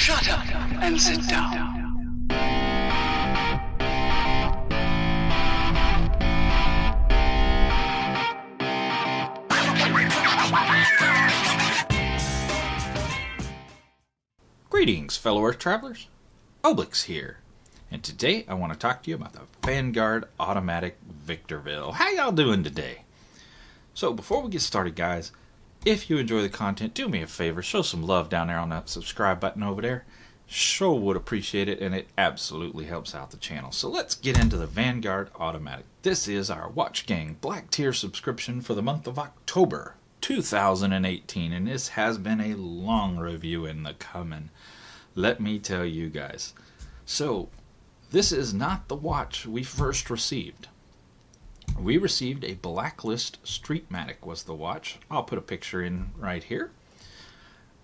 Shut up and sit down. Greetings, fellow Earth travelers. Oblix here, and today I want to talk to you about the Vanguard Automatic Victorville. How y'all doing today? So before we get started, guys, if you enjoy the content, do me a favor, show some love down there on that subscribe button over there. Sure would appreciate it, and it absolutely helps out the channel. So let's get into the Vanguard Automatic. This is our Watch Gang Black Tier subscription for the month of October 2018, and this has been a long review in the coming. Let me tell you guys. So, this is not the watch we first received. We received a Blacklist Streetmatic was the watch. I'll put a picture in right here.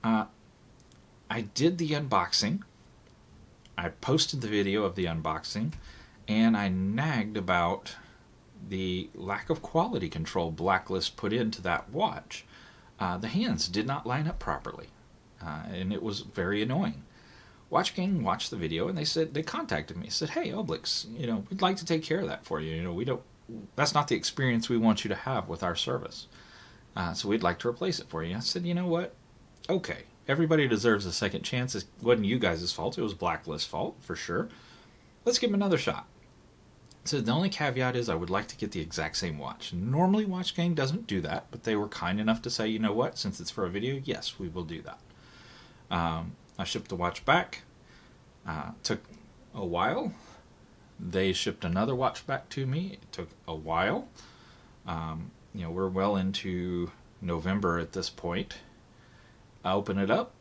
I did the unboxing. I posted the video of the unboxing, and I nagged about the lack of quality control Blacklist put into that watch. The hands did not line up properly, and it was very annoying. Watch Gang watched the video, and they contacted me. Said, "Hey, Oblix, we'd like to take care of that for you. That's not the experience we want you to have with our service. So we'd like to replace it for you." I said, "You know what? Okay, everybody deserves a second chance. It wasn't you guys' fault. It was Blacklist's fault for sure. Let's give them another shot." So the only caveat is I would like to get the exact same watch. Normally Watch Gang doesn't do that, but they were kind enough to say, "You know what, since it's for a video, yes, we will do that." I shipped the watch back. Took a while. They shipped another watch back to me. It took a while. We're well into November at this point. I open it up.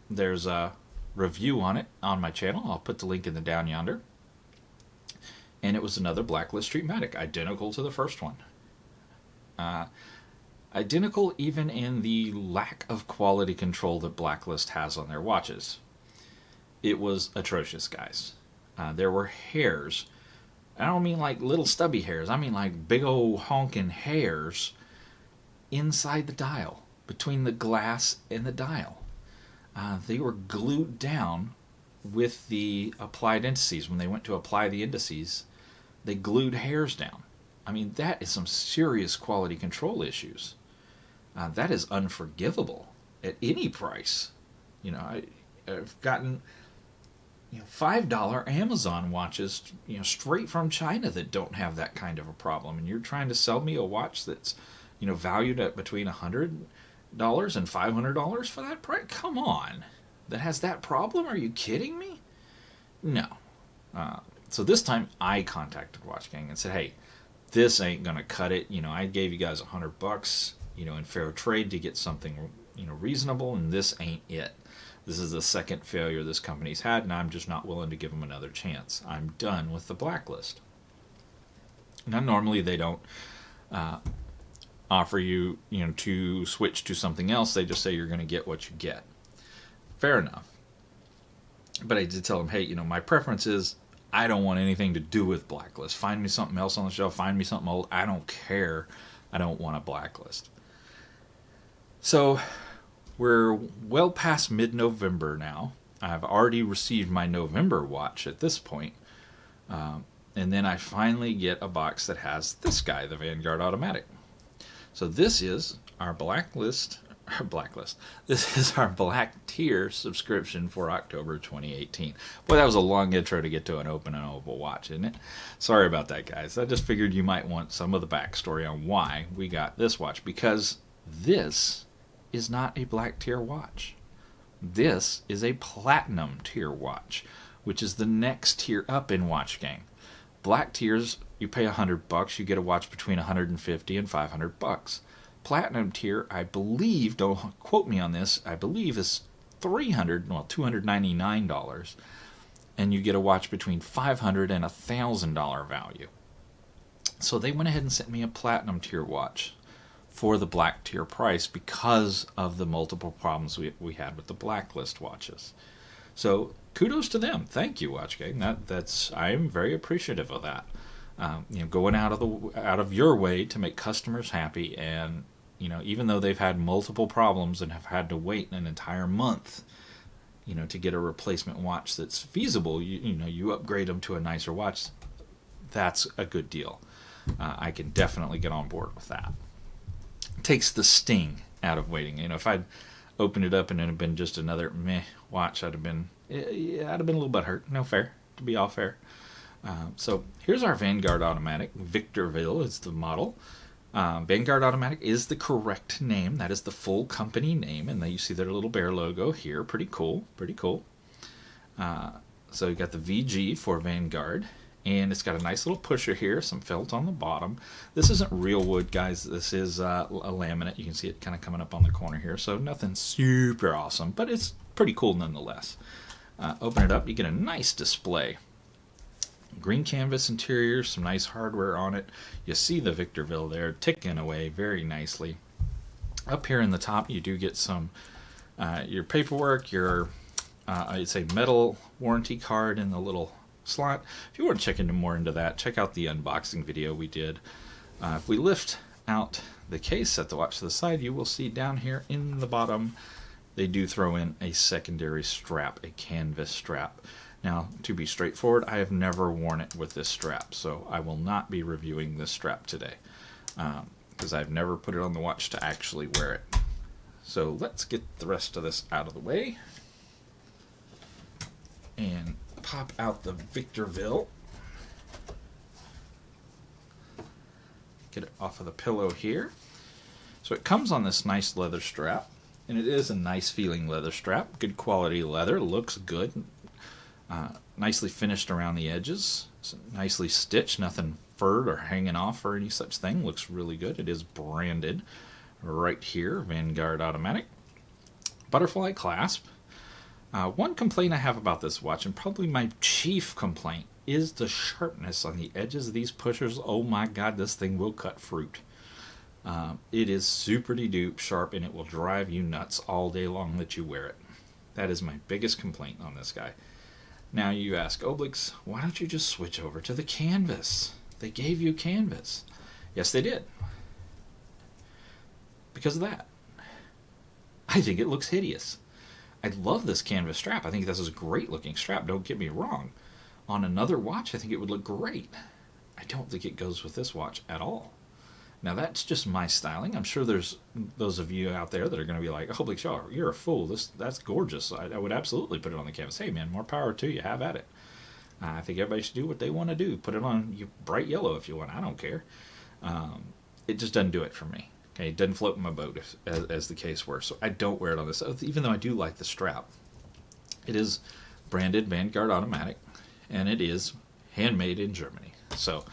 There's a review on it on my channel. I'll put the link in the down yonder. And it was another Blacklist Streetmatic, identical to the first one. Identical even in the lack of quality control that Blacklist has on their watches. It was atrocious, guys. There were hairs. I don't mean like little stubby hairs. I mean like big old honking hairs inside the dial, between the glass and the dial. They were glued down with the applied indices. When they went to apply the indices, they glued hairs down. I mean, that is some serious quality control issues. That is unforgivable at any price. I've gotten $5 Amazon watches, straight from China that don't have that kind of a problem. And you're trying to sell me a watch that's, valued at between $100 and $500 for that price? Come on. That has that problem? Are you kidding me? No. So this time I contacted Watch Gang and said, "Hey, this ain't going to cut it. I gave you guys $100, in fair trade to get something, reasonable, and this ain't it. This is the second failure this company's had, and I'm just not willing to give them another chance. I'm done with the Blacklist." Now, normally they don't offer you, to switch to something else. They just say you're going to get what you get. Fair enough. But I did tell them, "Hey, my preference is I don't want anything to do with Blacklist. Find me something else on the shelf. Find me something old. I don't care. I don't want a Blacklist." So we're well past mid-November now. I've already received my November watch at this point. And then I finally get a box that has this guy, the Vanguard Automatic. So this is our Blacklist. This is our Black Tier subscription for October 2018. Boy, that was a long intro to get to an open and oval watch, isn't it? Sorry about that, guys. I just figured you might want some of the backstory on why we got this watch, because this is not a Black Tier watch. This is a Platinum Tier watch, which is the next tier up in Watch Gang. Black Tiers, you pay $100, you get a watch between $150 and $500. Platinum Tier, I believe, don't quote me on this, I believe is $299, and you get a watch between $500 and $1,000 value. So they went ahead and sent me a Platinum Tier watch for the Black Tier price because of the multiple problems we had with the Blacklist watches. So kudos to them. Thank you, Watch Gang. I am very appreciative of that. Going out of your way to make customers happy, and even though they've had multiple problems and have had to wait an entire month, to get a replacement watch that's feasible, you upgrade them to a nicer watch. That's a good deal. I can definitely get on board with that. Takes the sting out of waiting. If I'd opened it up and it had been just another meh watch, I'd have been a little butthurt. No fair, to be all fair. So here's our Vanguard Automatic. Victorville is the model. Vanguard Automatic is the correct name. That is the full company name, and then you see their little bear logo here. Pretty cool. So you got the VG for Vanguard, and it's got a nice little pusher here, some felt on the bottom. This isn't real wood, guys. This is a laminate. You can see it kind of coming up on the corner here, so nothing super awesome, but it's pretty cool nonetheless. Open it up, you get a nice display. Green canvas interior, some nice hardware on it. You see the Victorville there ticking away very nicely. Up here in the top, you do get some your paperwork, your it's a metal warranty card in the little slot. If you want to check more into that, check out the unboxing video we did. If we lift out the case, set the watch to the side, you will see down here in the bottom they do throw in a secondary strap, a canvas strap. Now, to be straightforward, I have never worn it with this strap, so I will not be reviewing this strap today because I've never put it on the watch to actually wear it. So let's get the rest of this out of the way and pop out the Victorville. Get it off of the pillow here. So it comes on this nice leather strap, and it is a nice feeling leather strap. Good quality leather, looks good. Nicely finished around the edges, so nicely stitched, nothing furred or hanging off or any such thing. Looks really good. It is branded right here, Vanguard Automatic. Butterfly clasp. One complaint I have about this watch, and probably my chief complaint, is the sharpness on the edges of these pushers. Oh my god, this thing will cut fruit. It is super-de-dupe sharp, and it will drive you nuts all day long that you wear it. That is my biggest complaint on this guy. Now you ask, Oblix, why don't you just switch over to the canvas? They gave you canvas. Yes, they did. Because of that. I think it looks hideous. I love this canvas strap. I think this is a great looking strap, don't get me wrong. On another watch, I think it would look great. I don't think it goes with this watch at all. Now that's just my styling. I'm sure there's those of you out there that are going to be like, oh, Shaw, you're a fool. That's gorgeous. I would absolutely put it on the canvas. Hey, man, more power to you. Have at it. I think everybody should do what they want to do. Put it on bright yellow if you want. I don't care. It just doesn't do it for me. Okay, it doesn't float in my boat, as the case were. So I don't wear it on this, even though I do like the strap. It is branded Vanguard Automatic, and it is handmade in Germany. So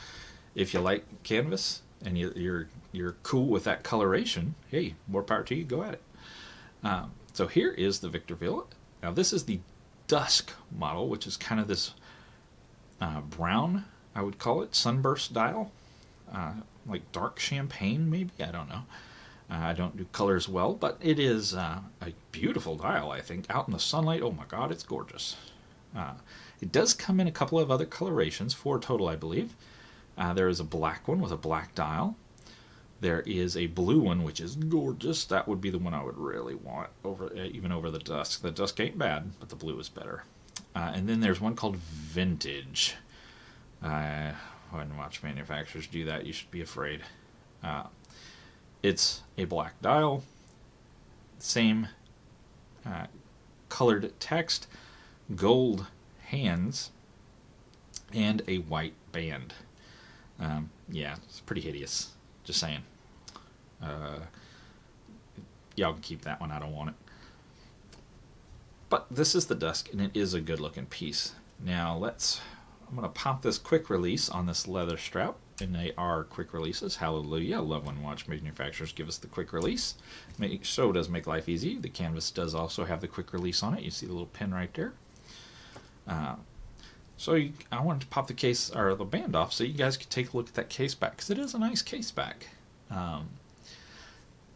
if you like canvas and you're cool with that coloration, hey, more power to you, go at it. So here is the Victorville. Now this is the dusk model, which is kind of this brown, I would call it, sunburst dial. Like dark champagne, maybe? I don't know. I don't do colors well, but it is a beautiful dial, I think. Out in the sunlight, oh my god, it's gorgeous. It does come in a couple of other colorations, 4 total, I believe. There is a black one with a black dial. There is a blue one, which is gorgeous. That would be the one I would really want, even over the dusk. The dusk ain't bad, but the blue is better. And then there's one called Vintage. When watch manufacturers do that, you should be afraid. It's a black dial, same colored text, gold hands, and a white band. Yeah, it's pretty hideous. Just saying. Y'all can keep that one. I don't want it. But this is the dusk, and it is a good-looking piece. Now I'm going to pop this quick release on this leather strap, and they are quick releases. Hallelujah. I love when watch manufacturers give us the quick release. So it does make life easy. The canvas does also have the quick release on it. You see the little pin right there. I wanted to pop the case or the band off so you guys could take a look at that case back, because it is a nice case back.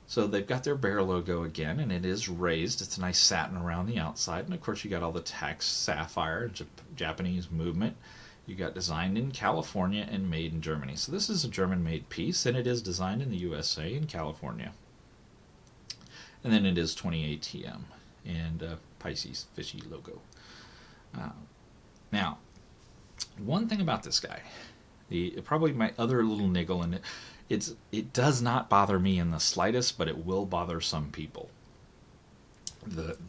So they've got their Bear logo again, and it is raised. It's a nice satin around the outside, and of course you got all the text, Sapphire, Japanese movement. You got designed in California and made in Germany. So this is a German-made piece, and it is designed in the USA in California. And then it is 20 ATM. And Pisces fishy logo. Now, one thing about this guy, probably my other little niggle in it, it does not bother me in the slightest, but it will bother some people.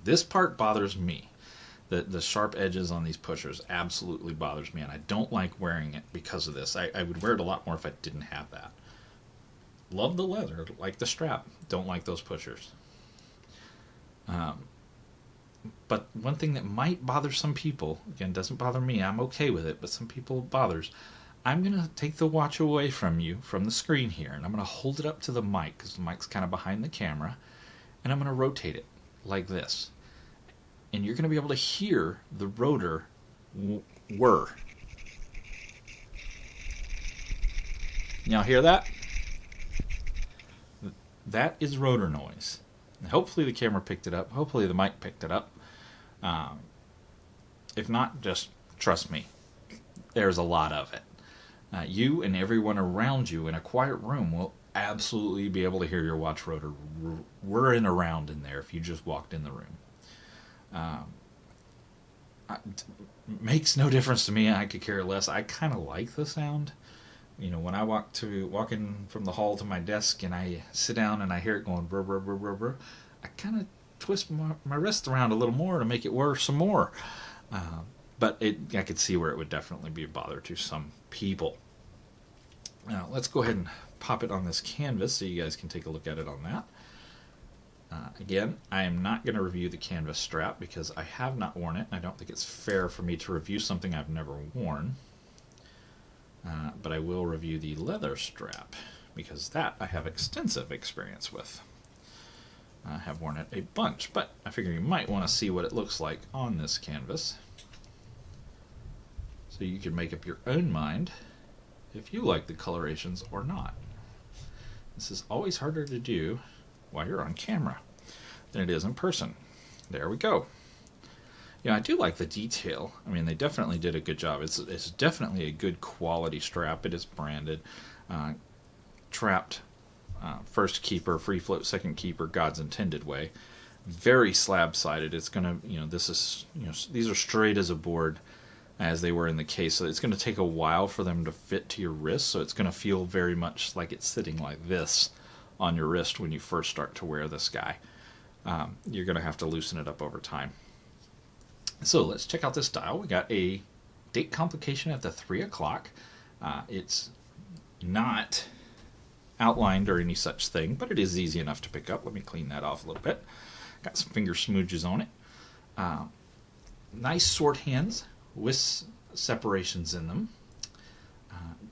This part bothers me. The sharp edges on these pushers absolutely bothers me, and I don't like wearing it because of this. I would wear it a lot more if I didn't have that. Love the leather, like the strap. Don't like those pushers. But one thing that might bother some people, again, doesn't bother me, I'm okay with it, but some people it bothers. I'm going to take the watch away from you, from the screen here, and I'm going to hold it up to the mic, because the mic's kind of behind the camera, and I'm going to rotate it like this. And you're going to be able to hear the rotor whir. Now hear that? That is rotor noise. And hopefully the camera picked it up. Hopefully the mic picked it up. If not, just trust me. There's a lot of it. You and everyone around you in a quiet room will absolutely be able to hear your watch rotor whirring around in there if you just walked in the room. Makes no difference to me. I could care less. I kind of like the sound. You know, when I walk in from the hall to my desk and I sit down and I hear it going brr, brr, brr, brr, brr, I kind of twist my wrist around a little more to make it whir some more. But I could see where it would definitely be a bother to some people. Now, let's go ahead and pop it on this canvas so you guys can take a look at it on that. Again, I am not going to review the canvas strap because I have not worn it, and I don't think it's fair for me to review something I've never worn. But I will review the leather strap because that I have extensive experience with. I have worn it a bunch, but I figure you might want to see what it looks like on this canvas so you can make up your own mind if you like the colorations or not. This is always harder to do while you're on camera than it is in person. There we go. Yeah, I do like the detail. I mean, they definitely did a good job. It's definitely a good quality strap. It is branded, trapped, first keeper, free float, second keeper, God's intended way. Very slab-sided. It's gonna, these are straight as a board, as they were in the case. So it's gonna take a while for them to fit to your wrist. So it's gonna feel very much like it's sitting like this on your wrist when you first start to wear this guy. You're gonna have to loosen it up over time. So let's check out this dial. We got a date complication at the 3 o'clock. It's not outlined or any such thing, but it is easy enough to pick up. Let me clean that off a little bit. Got some finger smooches on it. Nice sword hands with separations in them.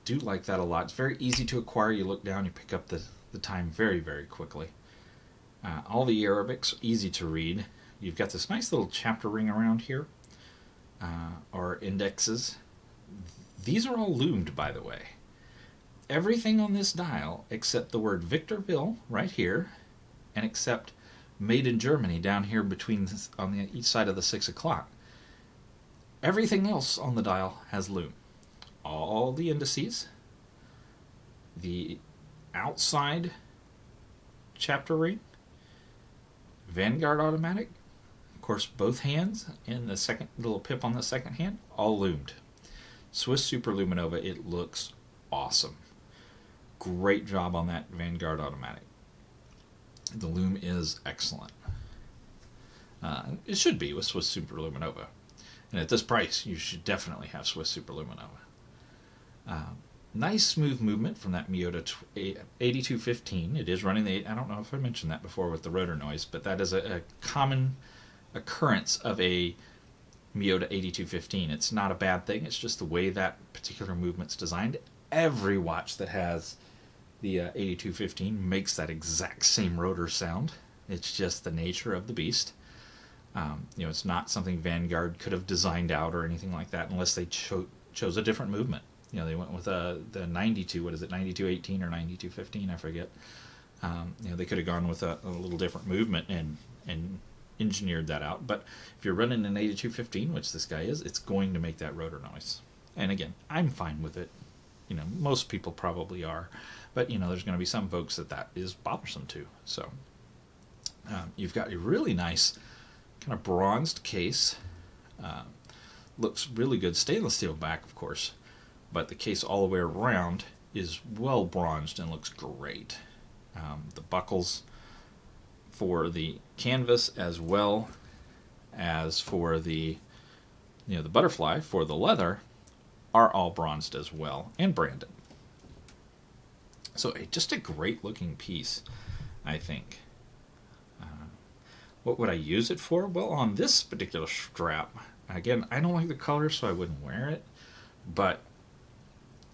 Do like that a lot. It's very easy to acquire. You look down, you pick up the time very, very quickly. All the Arabics, easy to read. You've got this nice little chapter ring around here, or indexes. These are all loomed, by the way. Everything on this dial except the word Victorville right here, and except Made in Germany down here between on each side of the 6 o'clock. Everything else on the dial has loom. All the indices, the outside chapter ring, Vanguard Automatic, of course both hands, and the second little pip on the second hand, all loomed. Swiss Superluminova, it looks awesome. Great job on that Vanguard Automatic. The loom is excellent. It should be with Swiss Superluminova. And at this price, you should definitely have Swiss Superluminova. Nice smooth movement from that Miyota 8215. It is running the, I don't know if I mentioned that before with the rotor noise, but that is a common occurrence of a Miyota 8215. It's not a bad thing, it's just the way that particular movement's designed. Every watch that has the 8215 makes that exact same rotor sound. It's just the nature of the beast. It's not something Vanguard could have designed out or anything like that unless they chose a different movement. They went with the 92, 9218 or 9215, I forget. They could have gone with a little different movement and engineered that out. But if you're running an 8215, which this guy is, it's going to make that rotor noise. And again, I'm fine with it. Most people probably are. But, there's going to be some folks that is bothersome to. So, you've got a really nice kind of bronzed case. Looks really good. Stainless steel back, of course, but the case all the way around is well bronzed and looks great. The buckles for the canvas as well as for the the butterfly for the leather are all bronzed as well and branded. So just a great looking piece, I think. What would I use it for? Well, on this particular strap, again, I don't like the color, so I wouldn't wear it. But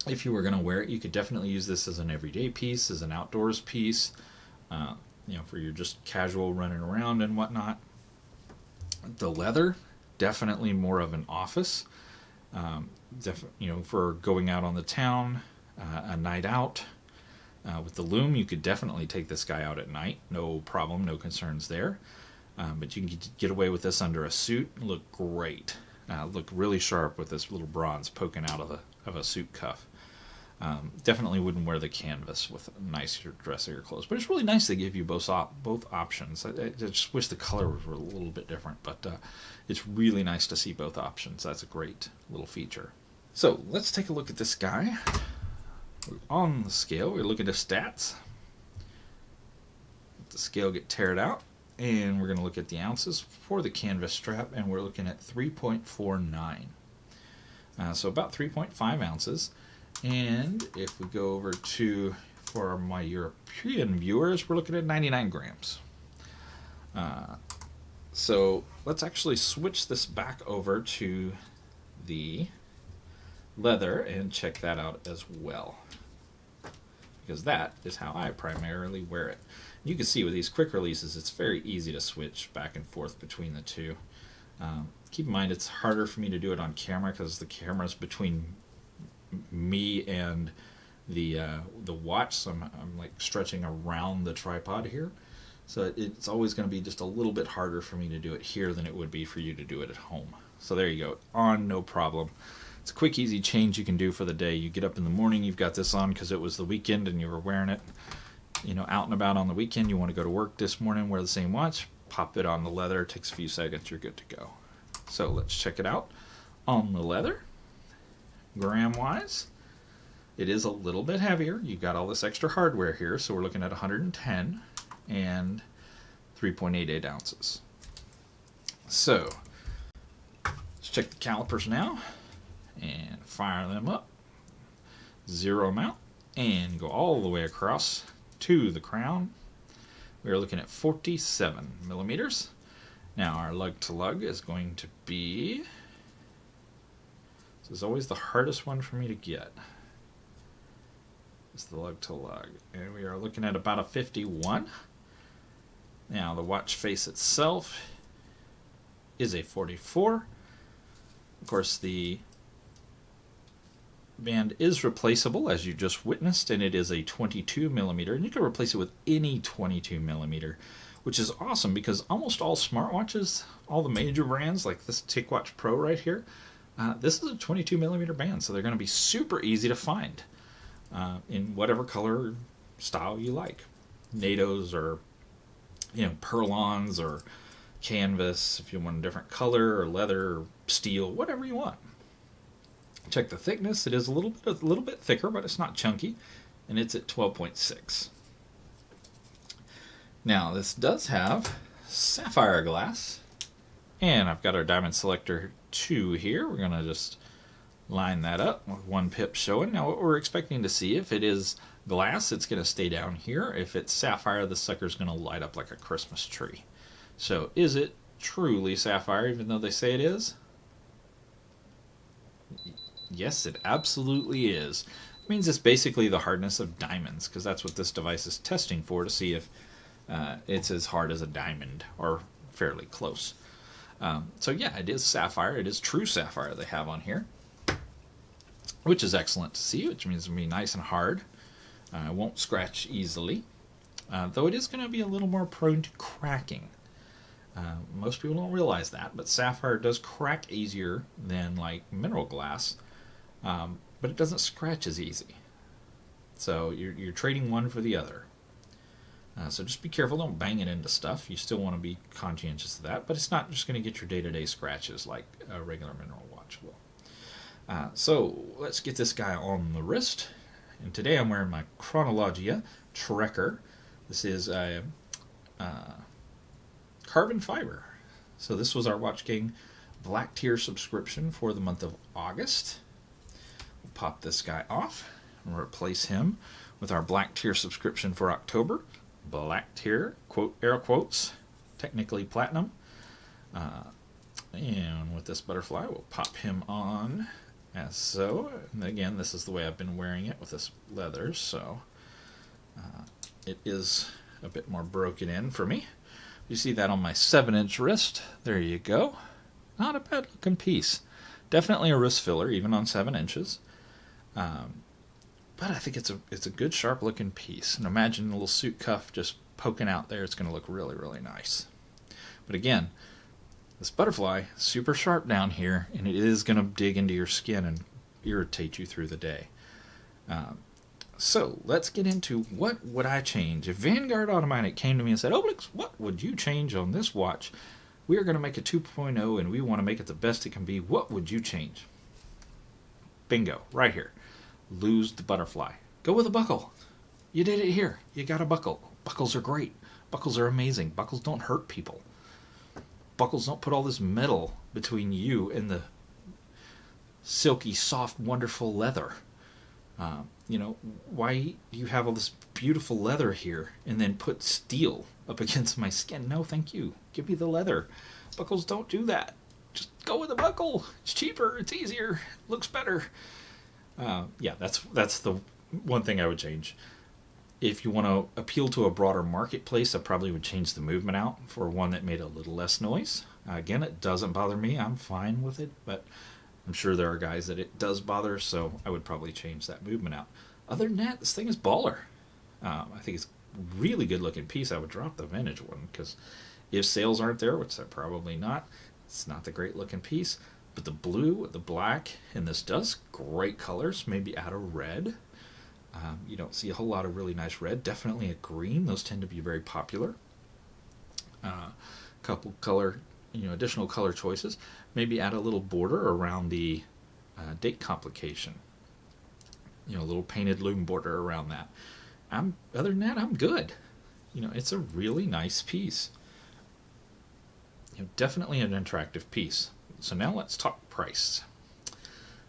if you were going to wear it, you could definitely use this as an everyday piece, as an outdoors piece, for your just casual running around and whatnot. The leather, definitely more of an office. For going out on the town, a night out. With the loom, you could definitely take this guy out at night. No problem, no concerns there. But you can get away with this under a suit. Look great. Look really sharp with this little bronze poking out of a suit cuff. Definitely wouldn't wear the canvas with nicer dressier clothes. But it's really nice they give you both options. I just wish the colors were a little bit different. But it's really nice to see both options. That's a great little feature. So let's take a look at this guy. On the scale, we're looking at stats. Let the scale get teared out. And we're going to look at the ounces for the canvas strap, and we're looking at 3.49. So about 3.5 ounces. And if we go over to, for my European viewers, we're looking at 99 grams. So let's actually switch this back over to the leather and check that out as well, because that is how I primarily wear it. You can see with these quick releases, it's very easy to switch back and forth between the two. Keep in mind, it's harder for me to do it on camera because the camera's between me and the watch, so I'm like stretching around the tripod here. So it's always going to be just a little bit harder for me to do it here than it would be for you to do it at home. So there you go, on, no problem. It's a quick, easy change you can do for the day. You get up in the morning, you've got this on because it was the weekend and you were wearing it. Out and about on the weekend, you want to go to work this morning, wear the same watch, pop it on the leather, it takes a few seconds, you're good to go. So let's check it out. On the leather, gram-wise, it is a little bit heavier. You've got all this extra hardware here, so we're looking at 110 and 3.88 ounces. So let's check the calipers now and fire them up. Zero them out and go all the way across to the crown. We are looking at 47 millimeters. Now our lug to lug is going to be, this is always the hardest one for me to get, is the lug to lug, and we are looking at about a 51. Now the watch face itself is a 44. Of course, the band is replaceable, as you just witnessed, and it is a 22 millimeter, and you can replace it with any 22 millimeter, which is awesome because almost all smartwatches, all the major brands like this TicWatch Pro right here, this is a 22 millimeter band, so they're going to be super easy to find in whatever color style you like. NATOs or Perlons or canvas, if you want a different color, or leather or steel, whatever you want. Check the thickness. It is a little bit thicker, but it's not chunky, and it's at 12.6. Now this does have sapphire glass, and I've got our diamond selector 2 here. We're going to just line that up with one pip showing. Now what we're expecting to see, if it is glass, it's going to stay down here. If it's sapphire, the sucker's going to light up like a Christmas tree. So is it truly sapphire, even though they say it is? Yes, it absolutely is. It means it's basically the hardness of diamonds, because that's what this device is testing for, to see if it's as hard as a diamond, or fairly close. So yeah, it is sapphire. It is true sapphire they have on here, which is excellent to see, which means it'll be nice and hard. It won't scratch easily, though it is going to be a little more prone to cracking. Most people don't realize that, but sapphire does crack easier than like mineral glass, but it doesn't scratch as easy. So you're trading one for the other. So just be careful, don't bang it into stuff. You still want to be conscientious of that, but it's not just going to get your day-to-day scratches like a regular mineral watch will. So let's get this guy on the wrist. And today I'm wearing my Chronologia Trekker. This is a carbon fiber. So this was our Watch King Black Tier subscription for the month of August. We'll pop this guy off and replace him with our Black Tier subscription for October. Black Tier, quote, air quotes, technically platinum. And with this butterfly, we'll pop him on as so. And again, this is the way I've been wearing it with this leather, so it is a bit more broken in for me. You see that on my 7-inch wrist. There you go. Not a bad looking piece. Definitely a wrist filler, even on 7 inches. But I think it's a good sharp looking piece. And imagine a little suit cuff just poking out there. It's going to look really, really nice. But again, this butterfly, super sharp down here, and it is going to dig into your skin and irritate you through the day. So let's get into what would I change. If Vanguard Automatic came to me and said, Obelix, what would you change on this watch? We are going to make a 2.0 and we want to make it the best it can be. What would you change? Bingo, right here. Lose the butterfly. Go with a buckle. You did it here. You got a buckle. Buckles are great. Buckles are amazing. Buckles don't hurt people. Buckles don't put all this metal between you and the silky, soft, wonderful leather. Why do you have all this beautiful leather here and then put steel up against my skin? No, thank you. Give me the leather. Buckles don't do that. Just go with a buckle. It's cheaper. It's easier. Looks better. That's the one thing I would change. If you want to appeal to a broader marketplace, I probably would change the movement out for one that made a little less noise. Again, it doesn't bother me. I'm fine with it, but I'm sure there are guys that it does bother, so I would probably change that movement out. Other than that, this thing is baller. I think it's a really good looking piece. I would drop the vintage one because if sales aren't there, which they're probably not, it's not the great looking piece. But the blue, the black, and this does great colors. Maybe add a red. You don't see a whole lot of really nice red. Definitely a green. Those tend to be very popular. Couple color, additional color choices. Maybe add a little border around the date complication. A little painted loom border around that. Other than that, I'm good. It's a really nice piece. Definitely an attractive piece. So now let's talk price.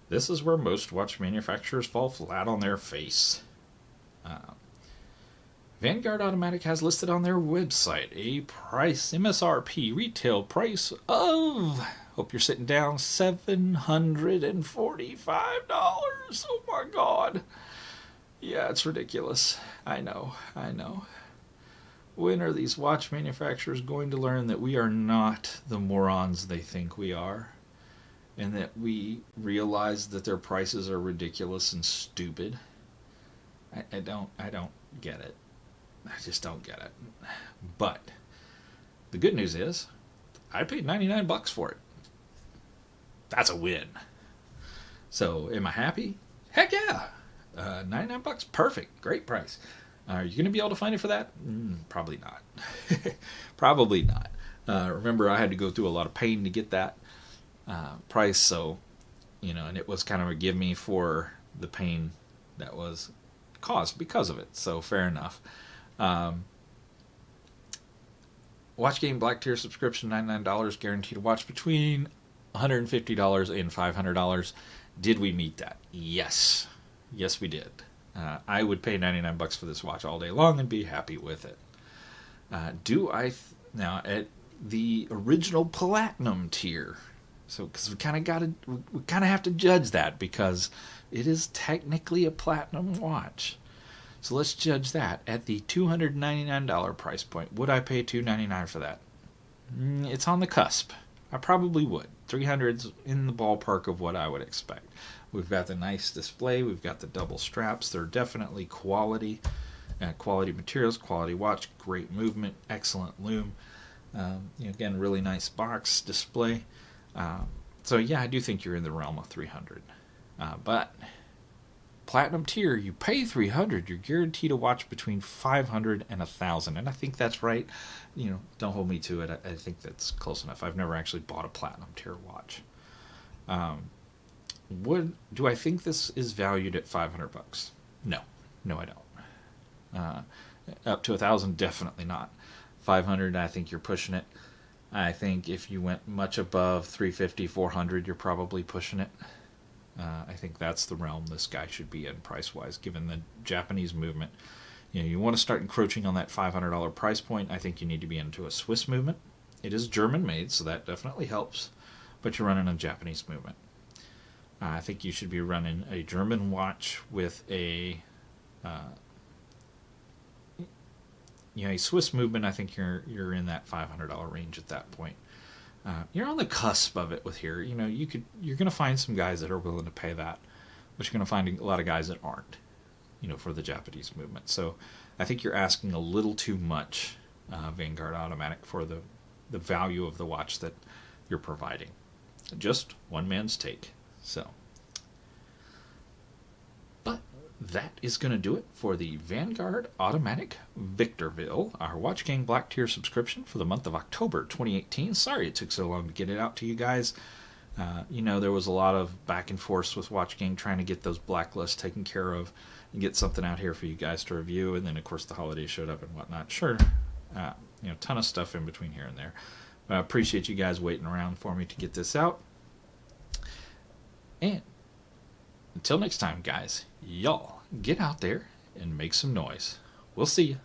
This is where most watch manufacturers fall flat on their face. Vanguard Automatic has listed on their website a price, MSRP retail price of, hope you're sitting down, $745. Oh my God. Yeah, it's ridiculous. I know. When are these watch manufacturers going to learn that we are not the morons they think we are? And that we realize that their prices are ridiculous and stupid? I don't get it. I just don't get it. But the good news is I paid $99 for it. That's a win. So am I happy? Heck yeah. $99, perfect. Great price. Are you going to be able to find it for that? Probably not. Probably not. Remember, I had to go through a lot of pain to get that price, so, and it was kind of a give me for the pain that was caused because of it, so fair enough. Watch Game Black Tier subscription, $99, guaranteed to watch between $150 and $500. Did we meet that? Yes. Yes, we did. I would pay $99 for this watch all day long and be happy with it. Now, at the original platinum tier, so because we kind of have to judge that because it is technically a platinum watch. So let's judge that at the $299 price point. Would I pay $299 for that? It's on the cusp. I probably would. $300's in the ballpark of what I would expect. We've got the nice display. We've got the double straps. They're definitely quality materials, quality watch, great movement, excellent loom. Again, really nice box display. So yeah, I do think you're in the realm of $300. But Platinum tier, you pay $300. You're guaranteed to watch between $500 and $1,000, and I think that's right. Don't hold me to it. I think that's close enough. I've never actually bought a platinum tier watch. Do I think this is valued at $500? No, I don't. Up to $1,000, definitely not. $500, I think you're pushing it. I think if you went much above $350, $400, you're probably pushing it. I think that's the realm this guy should be in price-wise, given the Japanese movement. You want to start encroaching on that $500 price point. I think you need to be into a Swiss movement. It is German-made, so that definitely helps, but you're running a Japanese movement. I think you should be running a German watch with a Swiss movement. I think you're in that $500 range at that point. You're on the cusp of it with here. You're going to find some guys that are willing to pay that, but you're going to find a lot of guys that aren't, for the Japanese movement. So I think you're asking a little too much, Vanguard Automatic, for the value of the watch that you're providing. Just one man's take. So, but that is going to do it for the Vanguard Automatic Victorville, our Watch Gang Black Tier subscription for the month of October 2018. Sorry it took so long to get it out to you guys. There was a lot of back and forth with Watch Gang trying to get those blacklists taken care of and get something out here for you guys to review. And then, of course, the holidays showed up and whatnot. Sure, ton of stuff in between here and there. But I appreciate you guys waiting around for me to get this out. And until next time, guys, y'all get out there and make some noise. We'll see you.